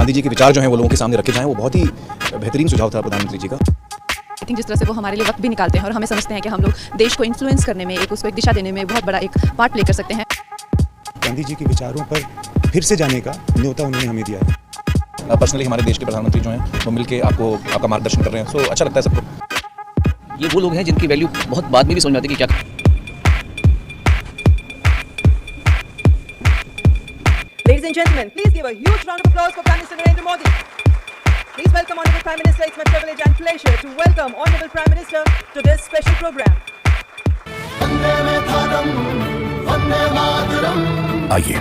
गांधी जी के विचार जो हैं वो लोगों के सामने रखे जाएं, वो बहुत ही बेहतरीन सुझाव था प्रधानमंत्री जी का। आई थिंक जिस तरह से वो हमारे लिए वक्त भी निकालते हैं और हमें समझते हैं कि हम लोग देश को इन्फ्लुएंस करने में, उसको एक दिशा देने में बहुत बड़ा एक पार्ट प्ले कर सकते हैं। गांधी जी के विचारों पर फिर से जाने का न्योता उन्होंने हमें दिया है। पर्सनली हमारे देश के प्रधानमंत्री जो हैं वो मिलके आपका मार्गदर्शन कर रहे हैं, सो अच्छा लगता है सबको। ये वो लोग हैं जिनकी वैल्यू बहुत बाद में भी समझ में आती है कि क्या। Ladies and gentlemen, please give a huge round of applause for Prime Minister Narendra Modi. Please welcome Honorable Prime Minister. It's my privilege and pleasure to welcome Honorable Prime Minister to this special program. आइए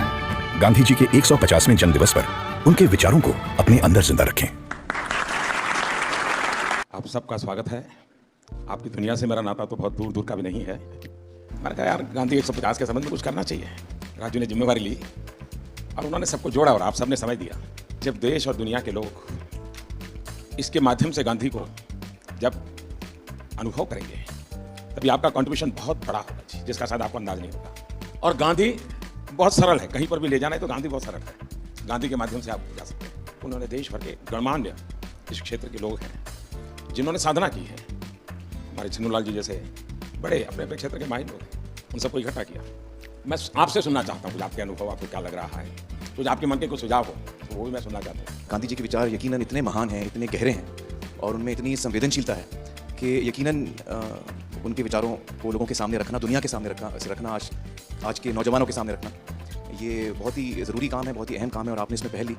गांधी जी के 150वें जन्मदिवस पर उनके विचारों को अपने अंदर जिंदा रखें। आप सबका स्वागत है। आपकी दुनिया से मेरा नाता तो बहुत दूर दूर का भी नहीं है। मैंने कहा यार गांधी 150 के संबंध में कुछ करना चाहिए। राजू ने जिम्मेवारी ली और उन्होंने सबको जोड़ा और आप सबने समझ दिया। जब देश और दुनिया के लोग इसके माध्यम से गांधी को जब अनुभव करेंगे तभी आपका कंट्रीब्यूशन बहुत बड़ा होगा, जिसका शायद आपको अंदाज नहीं होगा। और गांधी बहुत सरल है, कहीं पर भी ले जाना है तो गांधी बहुत सरल है। गांधी के माध्यम से आप जा सकते हैं। उन्होंने देश भर के गणमान्य इस क्षेत्र के लोग हैं जिन्होंने साधना की है। हमारे छन्नूलाल जी जैसे बड़े अपने अपने क्षेत्र के माहिर लोग हैं, उन सबको इकट्ठा किया। मैं आपसे सुनना चाहता हूँ कुछ आपके अनुभव, आपको क्या लग रहा है, कुछ आपके मन के कुछ सुझाव हो तो वो भी मैं सुनना चाहता हूँ। गांधी जी के विचार यकीनन इतने महान हैं, इतने गहरे हैं और उनमें इतनी संवेदनशीलता है कि यकीनन उनके विचारों को लोगों के सामने रखना, दुनिया के सामने रखना, आज के नौजवानों के सामने रखना, ये बहुत ही ज़रूरी काम है, बहुत ही अहम काम है और आपने इसमें पहल ली,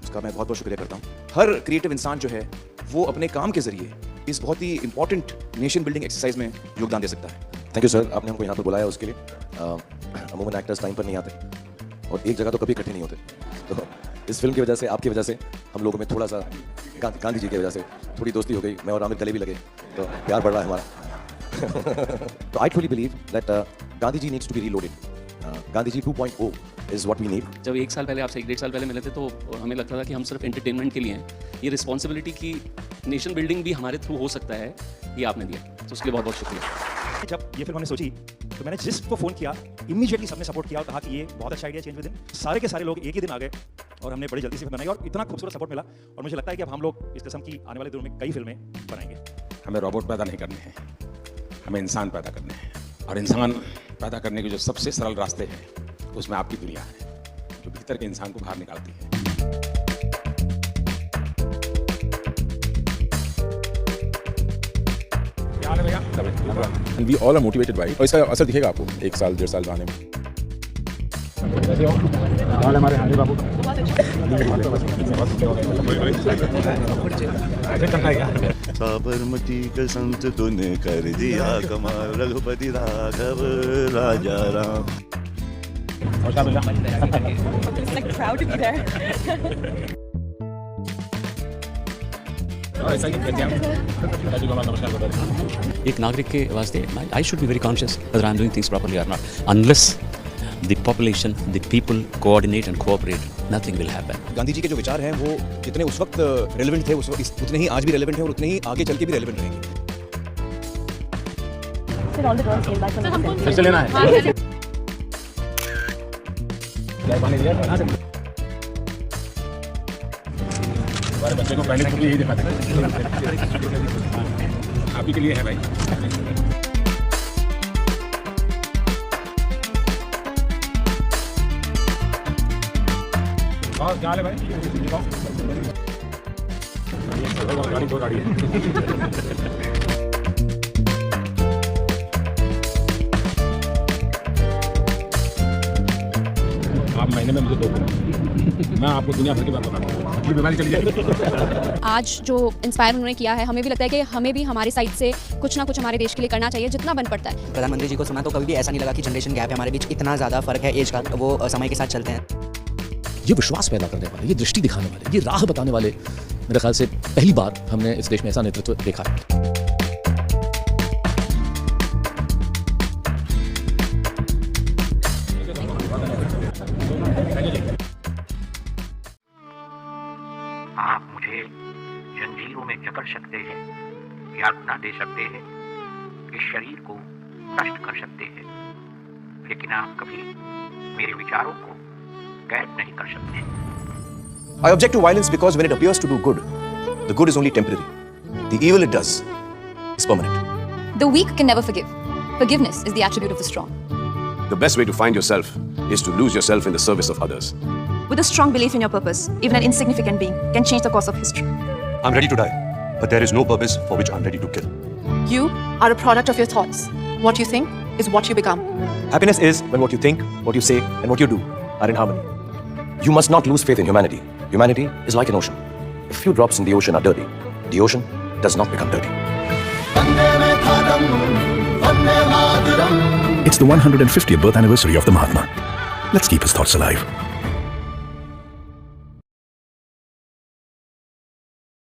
उसका मैं बहुत बहुत शुक्रिया करता हूँ। हर क्रिएटिव इंसान जो है वो अपने काम के ज़रिए इस बहुत ही इंपॉर्टेंट नेशन बिल्डिंग एक्सरसाइज में योगदान दे सकता है। थैंक यू सर, आपने हमको यहाँ पर बुलाया उसके लिए। अमूमन एक्टर्स टाइम पर नहीं आते और एक जगह तो कभी इकट्ठे नहीं होते, तो इस फिल्म की वजह से, आपकी वजह से हम लोगों में थोड़ा सा गांधी जी की वजह से थोड़ी दोस्ती हो गई। मैं और आमिर गले भी लगे तो प्यार बढ़ रहा है हमारा। तो I truly believe that Gandhi ji needs to be reloaded. Gandhi ji 2.0 is what we need. जब 1 साल पहले आपसे 1-1.5 साल पहले मिले थे तो हमें लगता था कि हम सिर्फ एंटरटेनमेंट के लिए हैं। ये रिस्पॉन्सिबिलिटी की नेशन बिल्डिंग भी हमारे थ्रू हो सकता है, ये आपने दिया, तो उसके लिए बहुत बहुत शुक्रिया। जब ये फिल्म हमने सोची तो मैंने जिसको फ़ोन किया इमीडिएटली सबने सपोर्ट किया और कहा कि ये बहुत अच्छा आइडिया, चेंज विद इन। सारे के सारे लोग एक ही दिन आ गए और हमने बड़ी जल्दी से बनाई और इतना खूबसूरत सपोर्ट मिला और मुझे लगता है कि अब हम लोग इस किस्म की आने वाले दिनों में कई फिल्में बनाएंगे। हमें रोबोट पैदा नहीं करने हैं, हमें इंसान पैदा करने हैं और इंसान पैदा करने के जो सबसे सरल रास्ते हैं उसमें आपकी दुनिया है जो भीतर के इंसान को बाहर निकालती है। And we all are motivated by it. और इसका असर दिखेगा आपको 1 साल 1.5 साल आने में। साबरमती का संत तूने कर दिया कमाल, रघुपति राघव राजा Ram. Like proud to be there. एक नागरिक के वास्ते I should be very conscious whether I am doing things properly or not. Unless the population, the people coordinate and cooperate, nothing will happen. Gandhi ji के जो विचार हैं वो जितने उस वक्त रेलेवेंट थे उतने ही आज भी रेलेवेंट हैं और उतने ही आगे चल के भी रेलेवेंट रहेंगे। लेना है हमारे बच्चे को पहले के लिए यही दिखाते आप ही के लिए है भाई। और क्या हाल है भाई? गाड़ी दो गाड़ी है। आप महीने में मुझे 2 दिन, मैं आपको दुनिया भर की बात बताऊंगा। बीमारी चली जाएगी। आज जो इंस्पायर उन्होंने किया है, हमें भी लगता है कि हमें भी हमारी साइड से कुछ ना कुछ हमारे देश के लिए करना चाहिए, जितना बन पड़ता है। प्रधानमंत्री जी को सुना तो कभी भी ऐसा नहीं लगा कि जनरेशन गैप है हमारे बीच, इतना ज़्यादा फर्क है एज का, वो समय के साथ चलते हैं। ये विश्वास पैदा करने वाले, ये दृष्टि दिखाने वाले, ये राह बताने वाले, मेरे ख्याल से पहली बार हमने इस देश में ऐसा नेतृत्व देखा है। आप मुझे जंजीरों में जकड़ सकते हैं, यातना दे सकते हैं, इस शरीर को नष्ट कर सकते हैं, लेकिन आप कभी मेरे विचारों को कैद नहीं कर सकते। I object to violence because when it appears to do good, the good is only temporary. The evil it does is permanent. The weak can never forgive. Forgiveness is the attribute of the strong. The best way to find yourself is to lose yourself in the service of others. With a strong belief in your purpose, even an insignificant being can change the course of history. I'm ready to die, but there is no purpose for which I'm ready to kill. You are a product of your thoughts. What you think is what you become. Happiness is when what you think, what you say, and what you do are in harmony. You must not lose faith in humanity. Humanity is like an ocean. If few drops in the ocean are dirty, the ocean does not become dirty. It's the 150th birth anniversary of the Mahatma. Let's keep his thoughts alive.